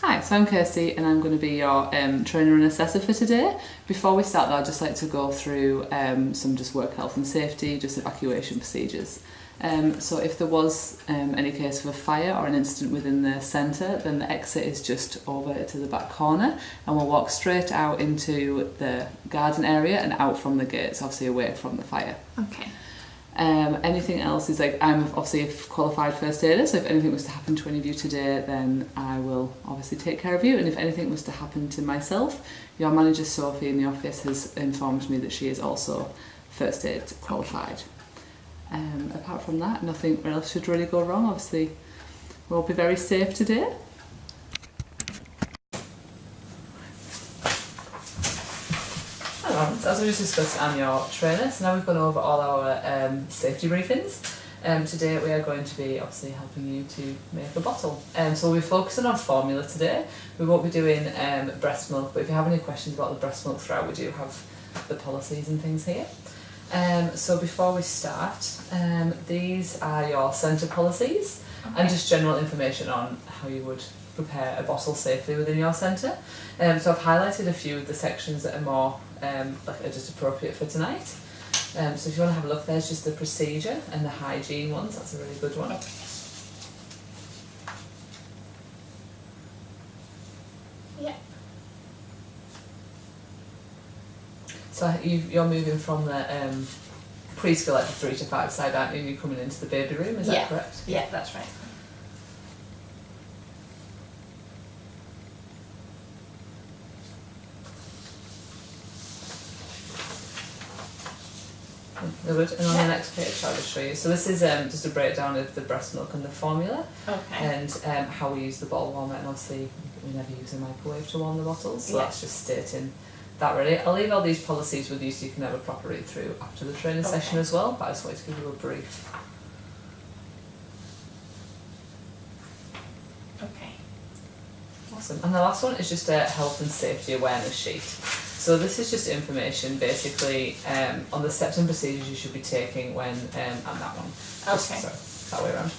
Hi, so I'm Kirsty and I'm going to be your trainer and assessor for today. Before we start though, I'd just like to go through some just work health and safety, just evacuation procedures. So if there was any case of a fire or an incident within the centre, then the exit is just over to the back corner and we'll walk straight out into the garden area and out from the gates, obviously away from the fire. Okay. Anything else is like, I'm obviously a qualified first aider, so if anything was to happen to any of you today, then I will obviously take care of you. And if anything was to happen to myself, your manager Sophie in the office has informed me that she is also first aid qualified. Apart from that, nothing else should really go wrong. Obviously, we'll be very safe today. So as we just discussed, I'm your trainer, so now we've gone over all our safety briefings. Today we are going to be obviously helping you to make a bottle. So we'll be focusing on formula today. We won't be doing breast milk, but if you have any questions about the breast milk throughout, we do have the policies and things here. So before we start, these are your centre policies and just general information on how you would prepare a bottle safely within your centre. So I've highlighted a few of the sections that are more are just appropriate for tonight. So if you want to have a look, there's just the procedure and the hygiene ones. That's a really good one. Yeah. So you're moving from the preschool, like the 3 to 5 side, aren't you? You're coming into the baby room, is that correct? Yeah, that's right. Good. And on the next page I'll just show you. So this is just a breakdown of the breast milk and the formula, and how we use the bottle warmer, and obviously we never use a microwave to warm the bottles, so that's just stating that really. I'll leave all these policies with you so you can have a proper read through after the training session as well, but I just wanted to give you a brief. Okay. Awesome. And the last one is just a health and safety awareness sheet. So this is just information basically on the steps and procedures you should be taking when, and that one. Okay. Sorry, that way around.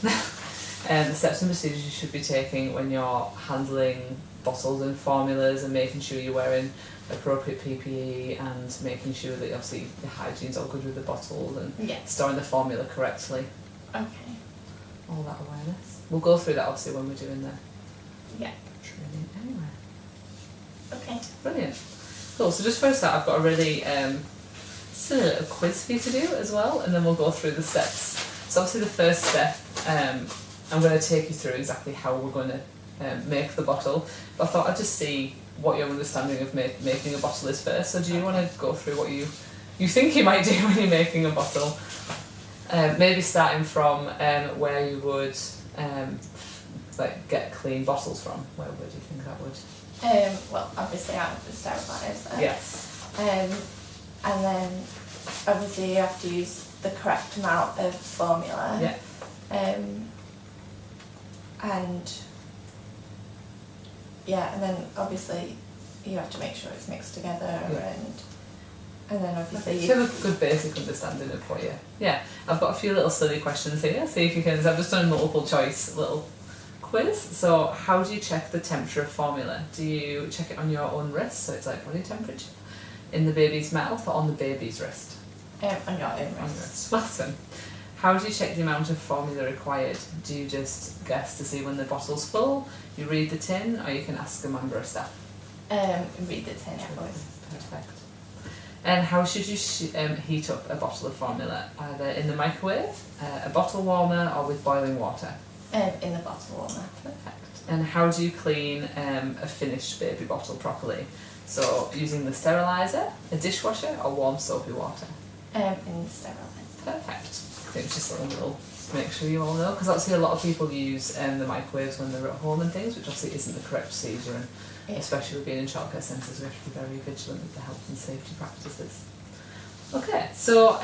The steps and procedures you should be taking when you're handling bottles and formulas and making sure you're wearing appropriate PPE and making sure that obviously the hygiene's all good with the bottles and storing the formula correctly. Okay. All that awareness. We'll go through that obviously when we're doing the training anyway. Okay. Brilliant. Cool, so just first out I've got a really silly little quiz for you to do as well, and then we'll go through the steps. So obviously the first step, I'm going to take you through exactly how we're going to make the bottle, but I thought I'd just see what your understanding of making a bottle is first. So do you want to go through what you think you might do when you're making a bottle? Maybe starting from where you would like get clean bottles from. Where would you think that would? Well, obviously out of the steriliser. Yes. And then obviously you have to use the correct amount of formula. Yeah. And then obviously you have to make sure it's mixed together and then obviously you have a good basic understanding of what yeah. I've got a few little silly questions here. See if you can. I've just done a multiple choice little quiz. So how do you check the temperature of formula? Do you check it on your own wrist, so it's like body temperature, in the baby's mouth, or on the baby's wrist? On your own wrist. Awesome. How do you check the amount of formula required? Do you just guess to see when the bottle's full, you read the tin, or you can ask a member of staff? Read the tin, yeah. Perfect. And how should you heat up a bottle of formula? Either in the microwave, a bottle warmer, or with boiling water? In the bottle warmer. Perfect. And how do you clean a finished baby bottle properly? So using the steriliser, a dishwasher, or warm soapy water? In the steriliser. Perfect. I think it's just a little to make sure you all know, because obviously a lot of people use the microwaves when they're at home and things, which obviously isn't the correct procedure, and especially with being in childcare centres we have to be very vigilant with the health and safety practices. Okay, so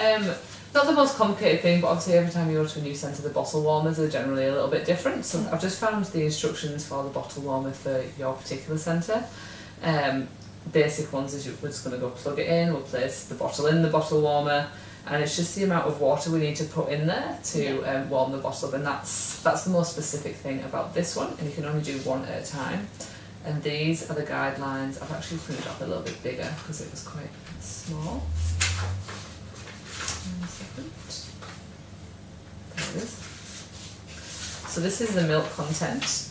not the most complicated thing, but obviously every time you go to a new centre the bottle warmers are generally a little bit different, so I've just found the instructions for the bottle warmer for your particular centre. Basic ones is we're just going to go plug it in, we'll place the bottle in the bottle warmer, and it's just the amount of water we need to put in there to warm the bottle up, and that's the most specific thing about this one, and you can only do one at a time. And these are the guidelines. I've actually printed off a little bit bigger because it was quite small. 1 second. There it is. So this is the milk content.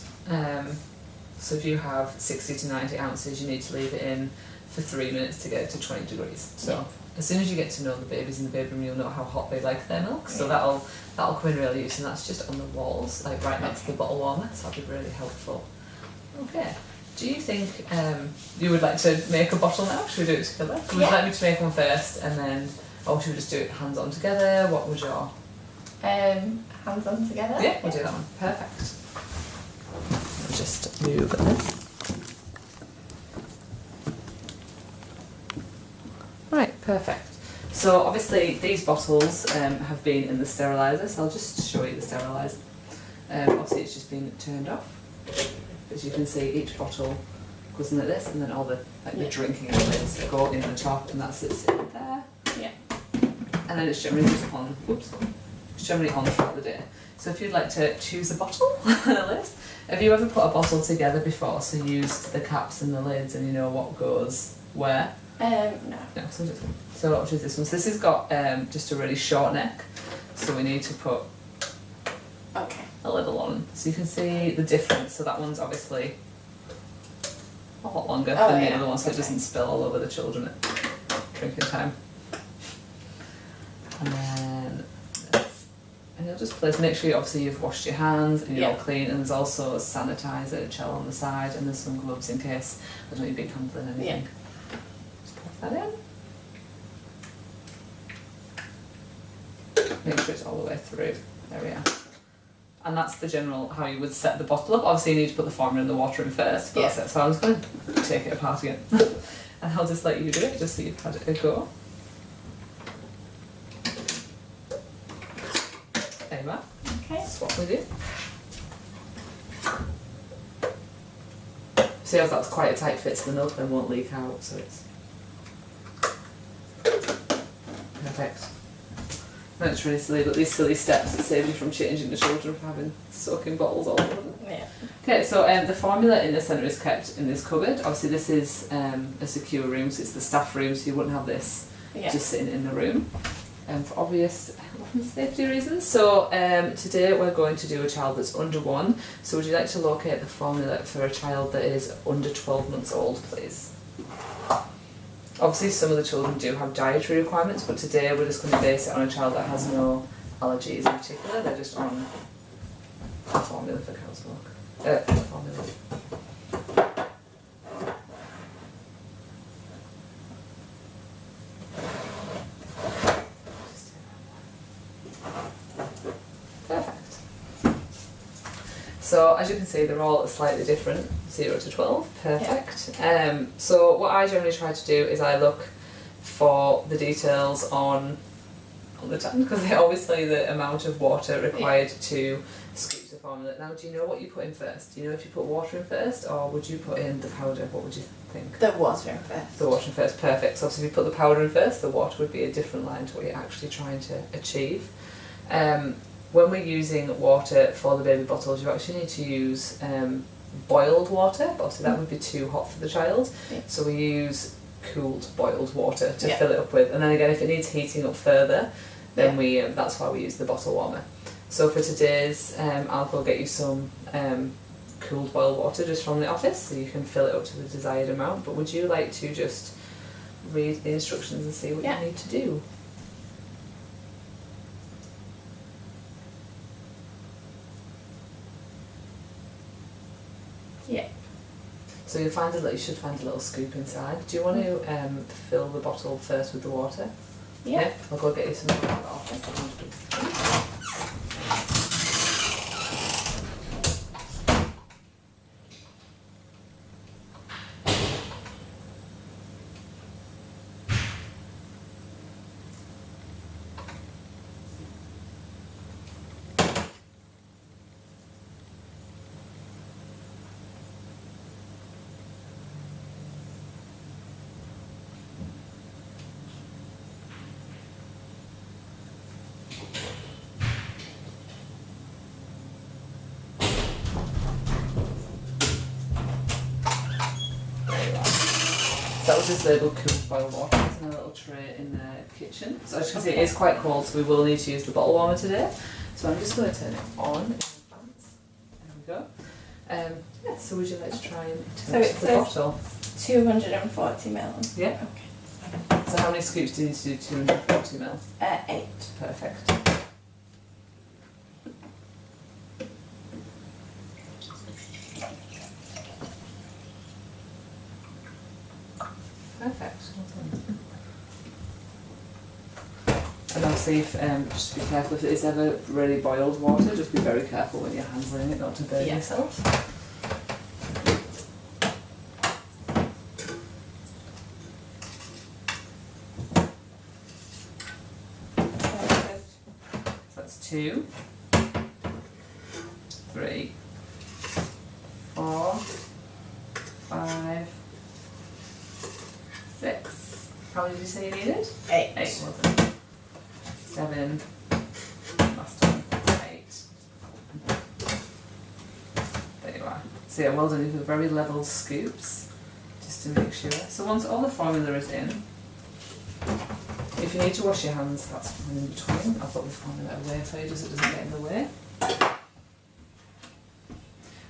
So if you have 60 to 90 ounces, you need to leave it in for 3 minutes to get it to 20 degrees. So as soon as you get to know the babies in the baby room, you'll know how hot they like their milk. So that'll come in really useful, and that's just on the walls, like right next to the bottle warmer. So that'll be really helpful. Okay. Do you think you would like to make a bottle now? Should we do it together? Would you like me to make one first, and then, or should we just do it hands on together? What would your hands on together? Yeah, we'll do that one. Perfect. I'll just move this. Right, perfect. So obviously these bottles have been in the steriliser, so I'll just show you the steriliser. Obviously it's just been turned off. As you can see, each bottle goes in like this, and then all the the drinking lids go in the top, and that sits in there. Yeah. And then it's generally just on. Whoops. It's generally on throughout the day. So if you'd like to choose a bottle and a lid, have you ever put a bottle together before? So you used the caps and the lids, and you know what goes where? No. No. So I'll choose this one. So this has got just a really short neck, so we need to put a little on, so you can see the difference. So that one's obviously a lot longer than the other one, so it doesn't spill all over the children at drinking time. And then and you'll just place, make sure you obviously you've washed your hands and you're all clean, and there's also a sanitizer gel on the side, and there's some gloves in case I don't know you've been handling anything. Just pop that in. Make sure it's all the way through. There we are. And that's the general how you would set the bottle up. Obviously you need to put the formula and the water in first. So I'm just going to take it apart again. And I'll just let you do it, just so you've had it a go. There you are. Okay. That's what we do. See how that's quite a tight fit, so the milk then won't leak out, so it's perfect. That's really silly, but these silly steps that save you from changing the children from having soaking bottles all over them. Yeah. Okay, so the formula in the centre is kept in this cupboard. Obviously this is a secure room, so it's the staff room, so you wouldn't have this just sitting in the room. For obvious health and safety reasons. So today we're going to do a child that's under 1. So would you like to locate the formula for a child that is under 12 months old, please? Obviously some of the children do have dietary requirements, but today we're just going to base it on a child that has no allergies in particular. They're just on a formula for cow's milk. Formula. Perfect. So as you can see, they're all slightly different, 0 to 12. Perfect. Yeah. So what I generally try to do is I look for the details on the tin, because they always tell you the amount of water required to scoop the formula. Now, do you know what you put in first? Do you know if you put water in first, or would you put in the powder? What would you think? The water in first. The water in first, perfect. So obviously if you put the powder in first, the water would be a different line to what you're actually trying to achieve. When we're using water for the baby bottles, you actually need to use boiled water, but obviously that would be too hot for the child. So we use cooled boiled water to fill it up with, and then again if it needs heating up further, then we that's why we use the bottle warmer. So for today's I'll go get you some cooled boiled water just from the office, so you can fill it up to the desired amount. But would you like to just read the instructions and see what you need to do? Yeah. So you should find a little scoop inside. Do you want to fill the bottle first with the water? Yeah. I'll go get you some more out of the office. that was just labelled cool boiled water. It's in a little tray in the kitchen. So as you can see, it is quite cold, so we will need to use the bottle warmer today. So I'm just going to turn it on in advance. There we go. Yeah, so would you like to try and test the bottle? 240 ml. Yeah. Okay. So how many scoops do you need to do 240 ml? 8. Perfect. Perfect. And obviously, if, just be careful if it is ever really boiled water, just be very careful when you're handling it, not to burn yourself. So that's 2, 3, 4, 5, 6. How many did you say you needed? 8. 8, wasn't it? 7. Last one. 8. There you are. So yeah, well done. These are very level scoops, just to make sure. So once all the formula is in, if you need to wash your hands, that's fine in between. I'll put the formula away for you so it doesn't get in the way.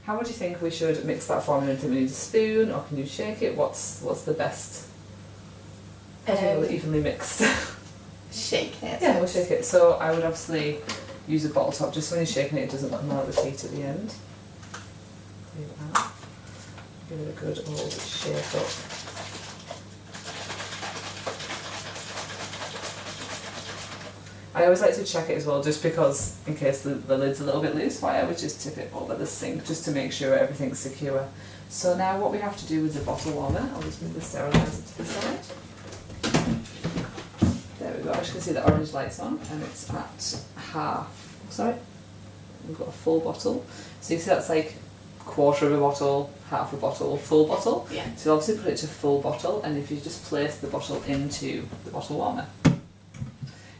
How would you think we should mix that formula? Do we need a spoon, or can you shake it? What's the best? Evenly mixed. Shake it. Yeah, we'll shake it. So I would obviously use a bottle top, just when you're shaking it, it doesn't come out of the heat at the end. Leave it out. Give it a good old shake up. I always like to check it as well, just because in case the lid's a little bit loose, I would just tip it over the sink just to make sure everything's secure. So now what we have to do with the bottle warmer, I'll just move the steriliser to the side. There we go, as you can see the orange light's on and it's at half, sorry, we've got a full bottle. So you see that's like quarter of a bottle, half a bottle, full bottle. Yeah. So obviously put it to full bottle, and if you just place the bottle into the bottle warmer.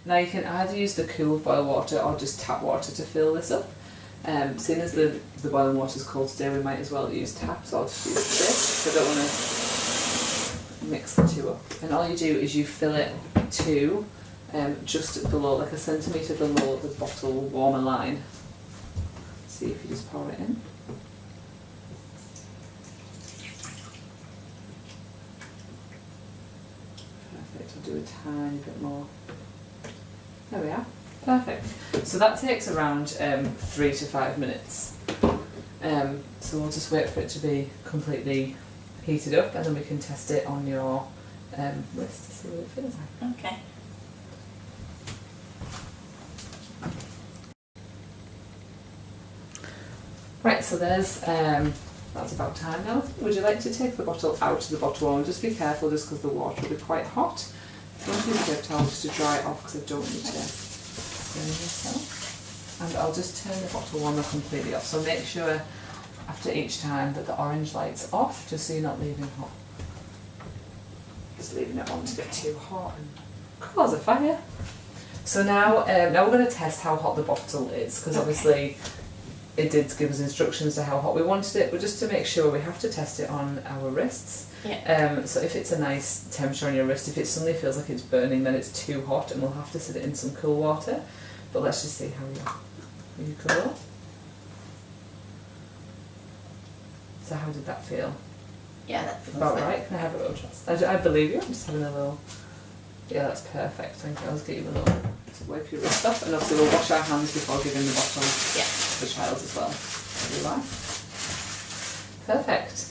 Now you can either use the cool boiled water or just tap water to fill this up. Seeing as the boiling water is cold today, we might as well use tap, so I'll just use this. I don't want to mix the two up. And all you do is you fill it to just below, like a centimetre below the bottle warmer line. See if you just pour it in. Perfect, I'll do a tiny bit more. There we are. Perfect. So that takes around 3 to 5 minutes. So we'll just wait for it to be completely heated up, and then we can test it on your wrist to see what it feels like. Okay. Right, so there's that's about time now. Would you like to take the bottle out of the bottle warmer? Just be careful, just because the water will be quite hot. I'm going to use a paper towel just to dry it off, because I don't need to burn yourself. And I'll just turn the bottle warmer completely off. So make sure after each time that the orange light's off, just so you're not leaving hot. Just leaving it on to get too hot and cause a fire. So now, now we're going to test how hot the bottle is, because obviously it did give us instructions to how hot we wanted it, but just to make sure we have to test it on our wrists. Yeah. So if it's a nice temperature on your wrist, if it suddenly feels like it's burning, then it's too hot and we'll have to sit it in some cool water. But let's just see how you go. So how did that feel? Yeah, that feels About fine. right? Can I have a little trust? I believe you. I'm just having a little... Yeah, that's perfect. Thank you. I'll just get you a little... Just wipe your wrist off, and obviously we'll wash our hands before giving the bottle to the child as well. There you are. Perfect.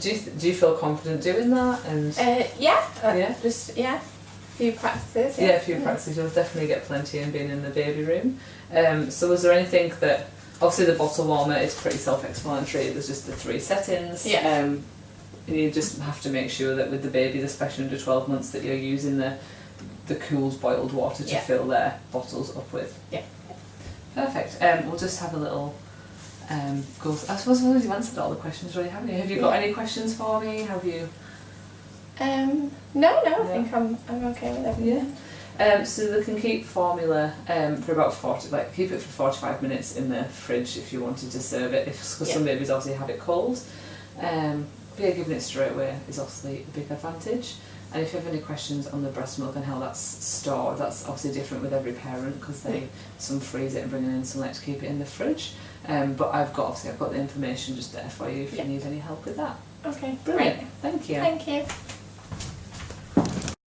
Do you feel confident doing that? And yeah. Just a few practices. yeah, a few practices. You'll definitely get plenty in being in the baby room. So was there anything that, obviously the bottle warmer is pretty self-explanatory. There's just the 3 settings. Yeah. You just have to make sure that with the babies, especially under 12 months, that you're using the cooled boiled water to fill their bottles up with. Yeah. Perfect. We'll just have a little go. I suppose you've answered all the questions, really, haven't you? Have you got any questions for me? Have you? No, I think I'm okay with everything. Yeah. So they can keep formula for about 40, like keep it for 45 minutes in the fridge if you wanted to serve it. Because some babies obviously have it cold. Being given it straight away is obviously a big advantage. And if you have any questions on the breast milk and how that's stored, that's obviously different with every parent because some freeze it and bring it in, some like to keep it in the fridge. But I've got the information just there for you if you need any help with that. Okay, Brilliant. great. Thank you. Thank you.